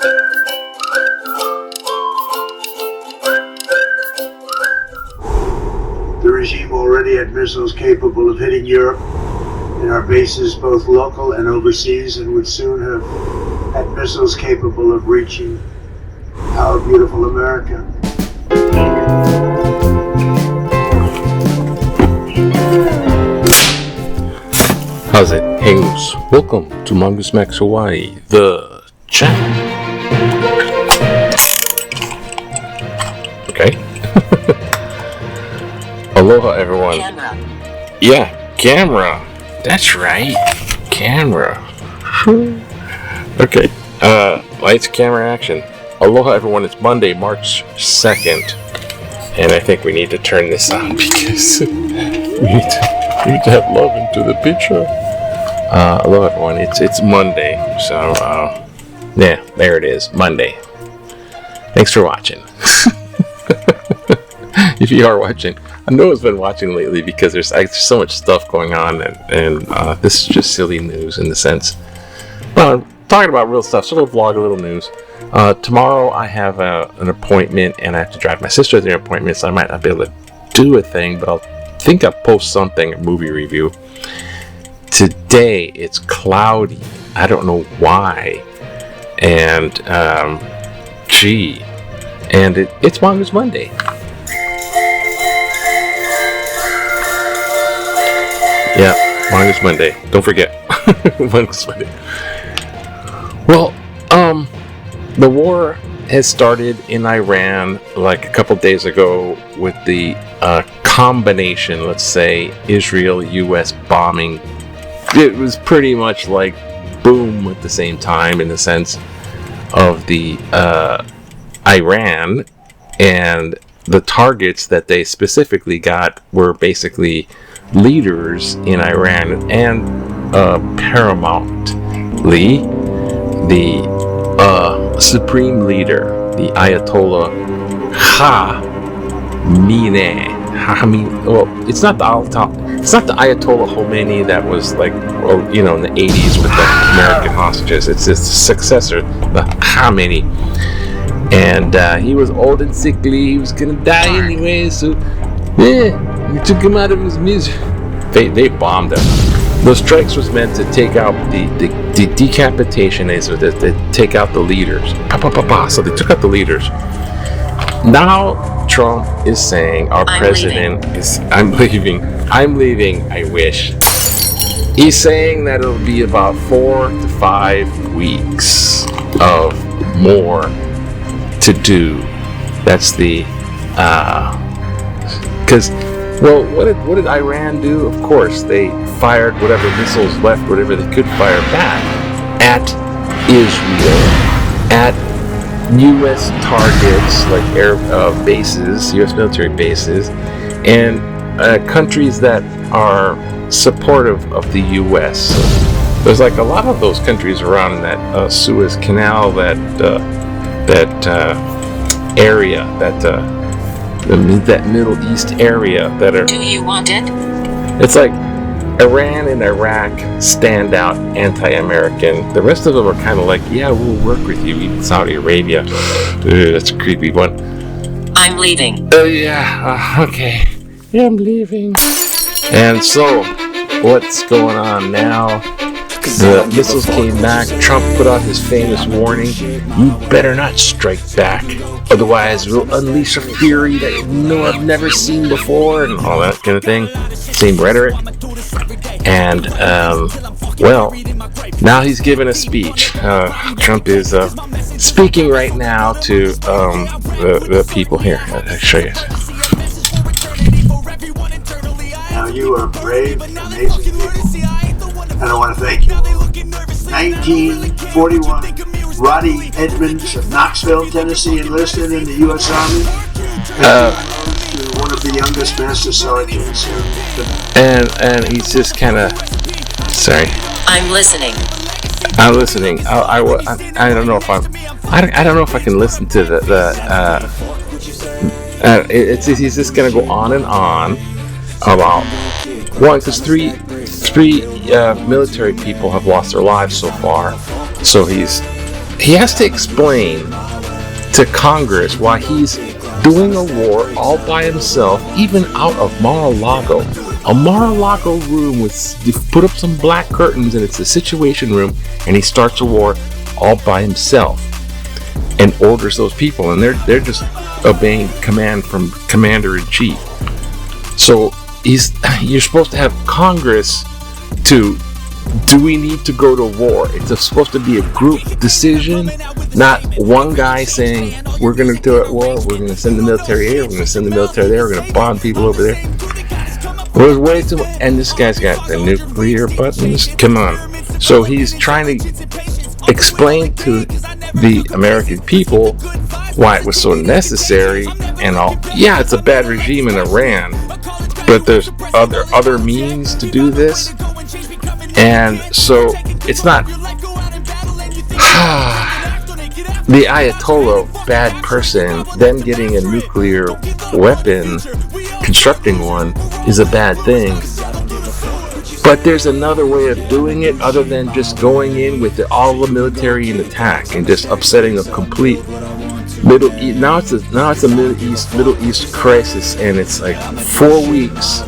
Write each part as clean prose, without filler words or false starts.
The regime already had missiles capable of hitting Europe in our bases, both local and overseas, and would soon have had missiles capable of reaching our beautiful America. How's it? Hey, welcome to Mongoose Max Hawaii, the channel. Okay. Aloha, everyone. Camera. Yeah, camera. That's right. Camera. Okay. Lights, camera, action. Aloha, everyone. It's Monday, March 2nd. And I think we need to turn this on because we need to have love into the picture. Hello everyone, it's Monday, so yeah, there it is, Monday. Thanks for watching. If you are watching, I know it's been watching lately because there's so much stuff going on, and this is just silly news in the sense. Well, I'm talking about real stuff, so a little vlog, a little news. Tomorrow I have an appointment, and I have to drive my sister to the appointment, so I might not be able to do a thing, but I'll post something, a movie review. Today it's cloudy. I don't know why, and it's Mongoose Monday. Yeah, Mongoose Monday. Don't forget, Mongoose Monday. Well, the war has started in Iran like a couple days ago with the combination, let's say, Israel-U.S. bombing. It was pretty much like boom at the same time in the sense of the Iran, and the targets that they specifically got were basically leaders in Iran, and paramountly the supreme leader, the Ayatollah well, it's not the Ayatollah Khomeini that was like, well, in the 80s with the American hostages. It's his successor, the Khomeini, and he was old and sickly. He was gonna die anyway, so yeah, we took him out of his misery. They bombed him. The strikes was meant to take out the decapitation is to take out the leaders. So they took out the leaders. Now Trump is saying I'm leaving, I wish. He's saying that it'll be about 4 to 5 weeks of more to do. That's the because what did Iran do? Of course, they fired whatever missiles left, whatever they could fire back at Israel, at U.S. targets like air bases, U.S. military bases, and countries that are supportive of the U.S. So there's like a lot of those countries around in that Suez Canal, that area, that Middle East area that are. Do you want it? It's like Iran and Iraq stand out anti-American. The rest of them are kind of like, yeah, we'll work with you. Even Saudi Arabia. That's a creepy one. I'm leaving. Okay. Yeah, I'm leaving. And so, what's going on now? The missiles came back. Trump put out his famous warning. You better not strike back. Otherwise, we'll unleash a fury that I've never seen before, and all that kind of thing. Same rhetoric. And, now he's giving a speech. Trump is speaking right now to the people here. I'll show you. Now you are brave, amazing people, and I want to thank you. 1941, Roddy Edmonds of Knoxville, Tennessee, enlisted in the U.S. Army. One of the youngest master sergeants. And he's just kind of sorry. I'm listening. I don't know if I don't know if I can listen to he's just gonna go on and on about one, because three military people have lost their lives so far. So he's he has to explain to Congress why he's doing a war all by himself, even out of Maralago. A Maralago room with, you put up some black curtains and it's a situation room, and he starts a war all by himself and orders those people, and they're just obeying command from commander-in-chief. So you're supposed to have Congress to, do we need to go to war? It's supposed to be a group decision, not one guy saying, we're going to do it war, we're going to send the military here, we're going to send the military there, we're going to bomb people over there. It was way too much, and this guy's got the nuclear buttons, come on. So he's trying to explain to the American people why it was so necessary and all. Yeah, it's a bad regime in Iran, but there's other means to do this. And so it's not the Ayatollah, bad person, them getting a nuclear weapon, constructing one, is a bad thing. But there's another way of doing it other than just going in with all the military in attack and just upsetting a complete Middle East. Now it's a Middle East crisis, and it's like 4 weeks.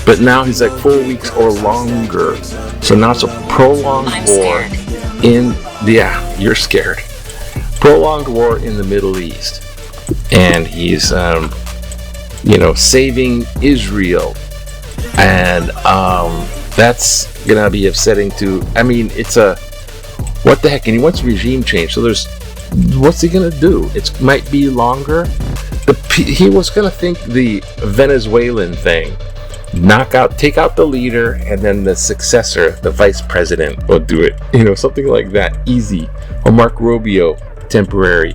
But now he's like 4 weeks or longer. So now it's a prolonged war you're scared. Prolonged war in the Middle East. And he's, saving Israel. And that's going to be upsetting to, what the heck? And he wants regime change. So what's he going to do? It might be longer. He was going to think the Venezuelan thing. Take out the leader, and then the successor, the vice president, will do it. Something like that, easy. Or Mark Rubio, temporary.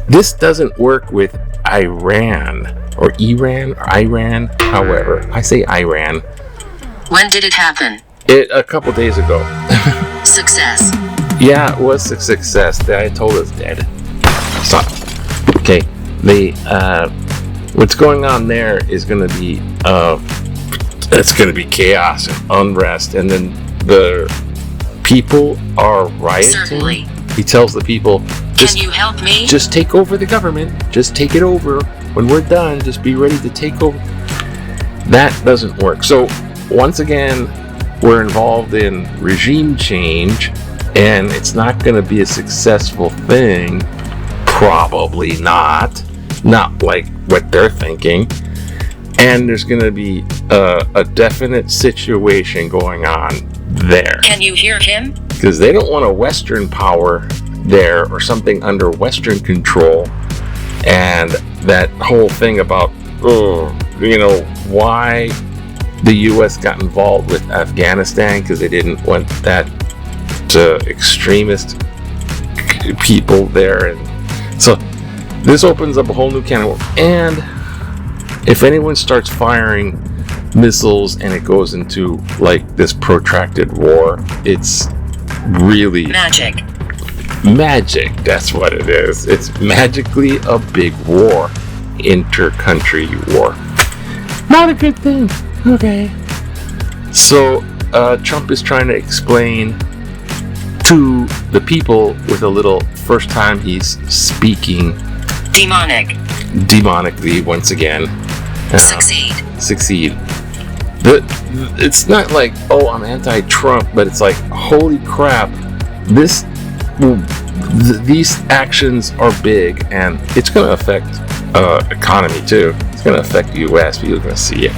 This doesn't work with Iran, or Iran, however. I say Iran. When did it happen? A couple days ago. Success. Yeah, it was a success. The Ayatollah's dead. Stop. Okay. What's going on there is going to be it's going to be chaos and unrest, and then the people are rioting. Certainly. He tells the people, can you help me? Just take over the government. Just take it over. When we're done, just be ready to take over. That doesn't work. So once again, we're involved in regime change, and it's not going to be a successful thing. Probably not. Not like what they're thinking. And there's going to be a definite situation going on there. Can you hear him? Because they don't want a Western power there, or something under Western control. And that whole thing about, why the U.S. got involved with Afghanistan, because they didn't want that extremist people there. And so this opens up a whole new can of worms. And if anyone starts firing missiles and it goes into like this protracted war, it's really magic. That's what it is. It's magically a big war. Inter-country war. Not a good thing. Okay. So Trump is trying to explain to the people with a little, first time he's speaking demonically once again. Succeed. It's not like, I'm anti-Trump, but it's like, holy crap, these actions are big, and it's going to affect economy too. It's going to affect the U.S. People are going to see it.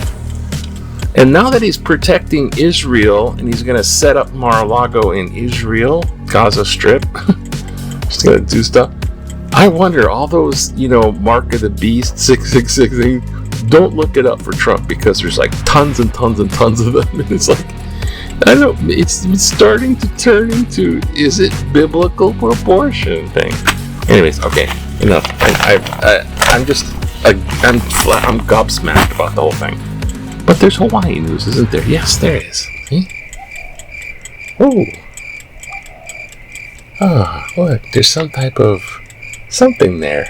And now that he's protecting Israel, and he's going to set up Maralago in Israel, Gaza Strip, he's going to do stuff. I wonder, all those, Mark of the Beast, 666 things, don't look it up for Trump, because there's like tons and tons and tons of them, and it's like, I don't know, it's starting to turn into, is it biblical proportion thing? Anyways, okay, enough. I'm gobsmacked about the whole thing. But there's Hawaii news, isn't there? Yes, there is. Oh, look, there's some type of something there.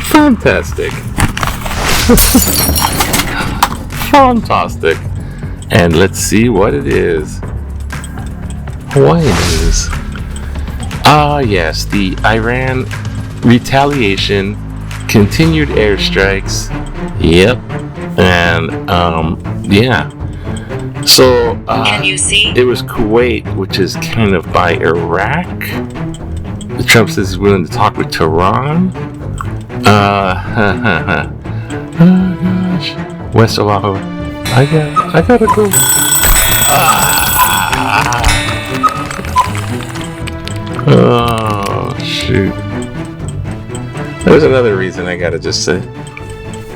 Fantastic. Fantastic. And let's see what it is. Hawaii news. Yes, the Iran retaliation, continued airstrikes. Yep. And, yeah. So, Can you see? it was Kuwait, which is kind of by Iraq. Trump says he's willing to talk with Tehran. Oh gosh. West Oahu. I gotta go. Oh shoot. There's another reason I gotta just say.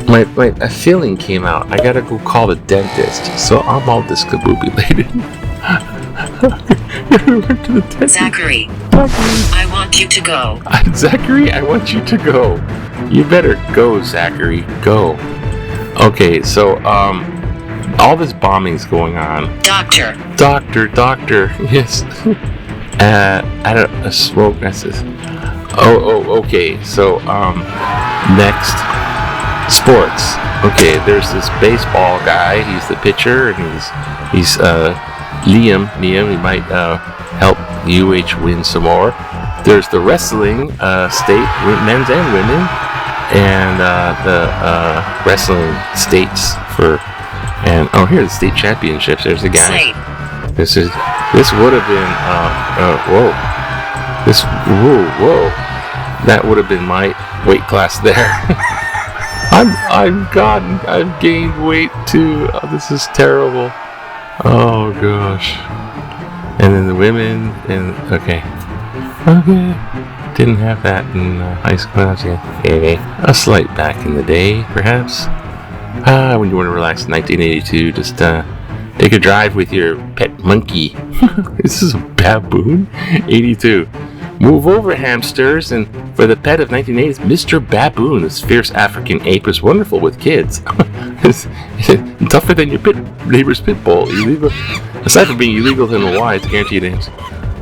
A feeling came out. I gotta go call the dentist. So I'm all discombobulated. To the dentist. Zachary, I want you to go. Zachary, I want you to go. You better go, Zachary. Go. Okay, so all this bombing's going on. Doctor. Doctor. Yes. I don't smoke. That's this. Okay. So next, sports. Okay, there's this baseball guy. He's the pitcher, and he's Liam. He might help UH win some more. There's the wrestling state, men's and women, and the wrestling states here's the state championships. There's the guy. Slate. This would have been whoa. That would have been my weight class there. I've gained weight too. Oh, this is terrible. Oh gosh. And then the women okay. Didn't have that in high school. A slight back in the day, perhaps. When you want to relax in 1982, just take a drive with your pet monkey. This is a baboon. 82. Move over, hamsters, and for the pet of 1980s, Mr. Baboon, this fierce African ape, is wonderful with kids. It's tougher than your neighbor's pit bull. Aside from being illegal in Hawaii, it's guaranteed names.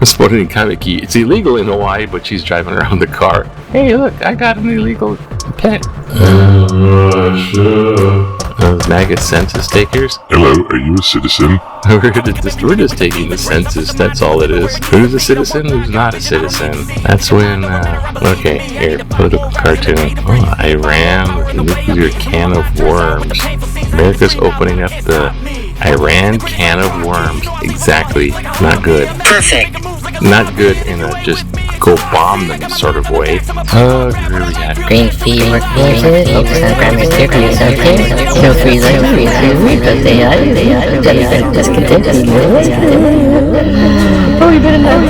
Sporting Kamiki. It's illegal in Hawaii, but she's driving around the car. Hey, look, I got an illegal pet. Those maggot census takers. Hello, are you a citizen? We're just taking the census, that's all it is. Who's a citizen, who's not a citizen? That's when, okay, here, political cartoon. Oh, Iran with a nuclear can of worms. America's opening up the Iran can of worms. Exactly. Not good. Perfect. Not good in a just go bomb them sort of way. Oh, here we got Green fee work music, focus on primary care, produce okay, no free life, free food, because AI, discontented. Oh, you better not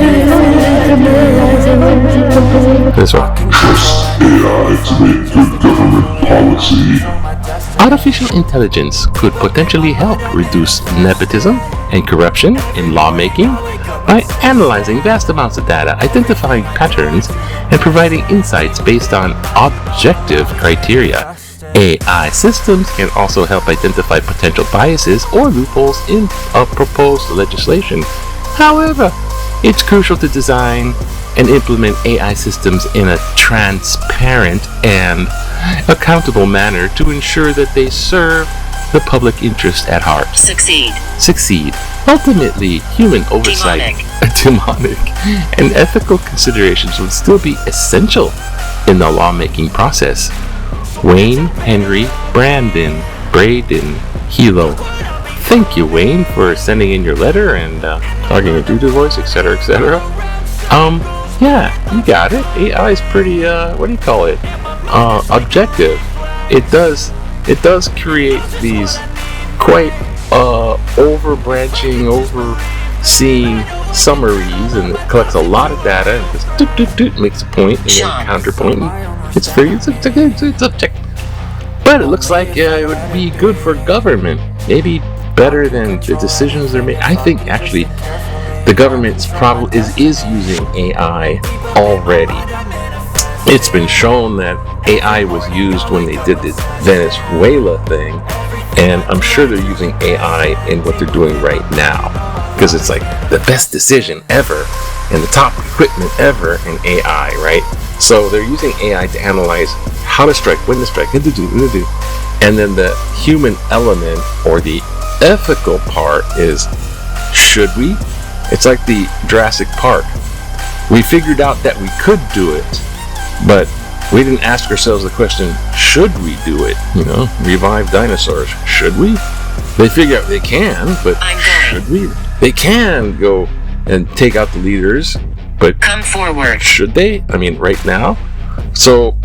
this one. Trust AI to make good government policy. Artificial intelligence could potentially help reduce nepotism and corruption in lawmaking by analyzing vast amounts of data, identifying patterns, and providing insights based on objective criteria. AI systems can also help identify potential biases or loopholes in proposed legislation. However, it's crucial to design and implement AI systems in a transparent and accountable manner to ensure that they serve the public interest at heart. Succeed. Ultimately, human oversight, demonic, and ethical considerations would still be essential in the lawmaking process. Wayne, Henry, Braden, Hilo. Thank you, Wayne, for sending in your letter and talking a dude voice, etc., etc. Yeah, you got it. AI is pretty, what do you call it? Objective. It does create these quite overbranching, overseeing summaries, and it collects a lot of data and just makes a point and then counterpoint. It's objective. But it looks like it would be good for government. Maybe better than the decisions they're making. I think actually the government probably is using AI already. It's been shown that AI was used when they did this Venezuela thing, and I'm sure they're using AI in what they're doing right now, because it's like the best decision ever and the top equipment ever in AI, right? So they're using AI to analyze how to strike, when to strike, and then the human element or the ethical part is, should we? It's like the Jurassic Park. We figured out that we could do it, but we didn't ask ourselves the question, should we do it? Revive dinosaurs. Should we? They figure out they can, but should we? They can go and take out the leaders, but Come forward. should they? I mean, right now? So,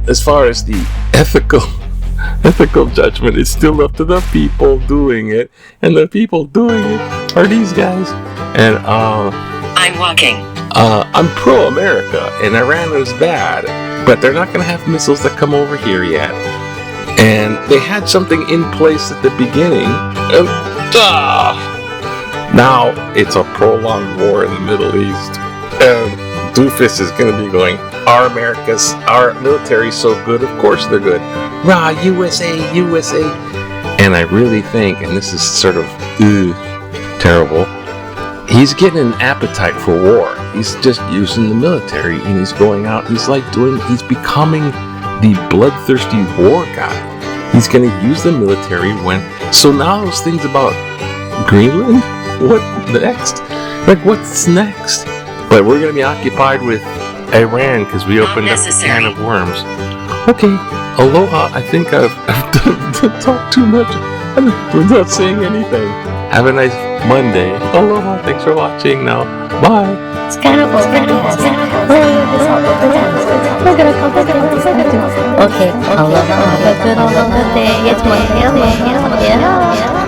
as far as the ethical judgment, it's still up to the people doing it, and the people doing it are these guys. And I'm walking. I'm pro-America, and Iran is bad, but they're not going to have missiles that come over here yet. And they had something in place at the beginning, and now it's a prolonged war in the Middle East. And Doofus is going to be going, our military's so good, of course they're good. Rah, USA, USA. And I really think, and this is sort of terrible, he's getting an appetite for war. He's just using the military, and he's going out. He's becoming the bloodthirsty war guy. He's going to use the military so now those things about Greenland, what next? What's next? But we're going to be occupied with Iran because we opened up a can of worms. Okay, aloha. I think I've talked too much without saying anything. Have a nice Monday. Aloha. Thanks for watching now. Bye. It's kind of okay, aloha, have a good day. It's Monday, yeah.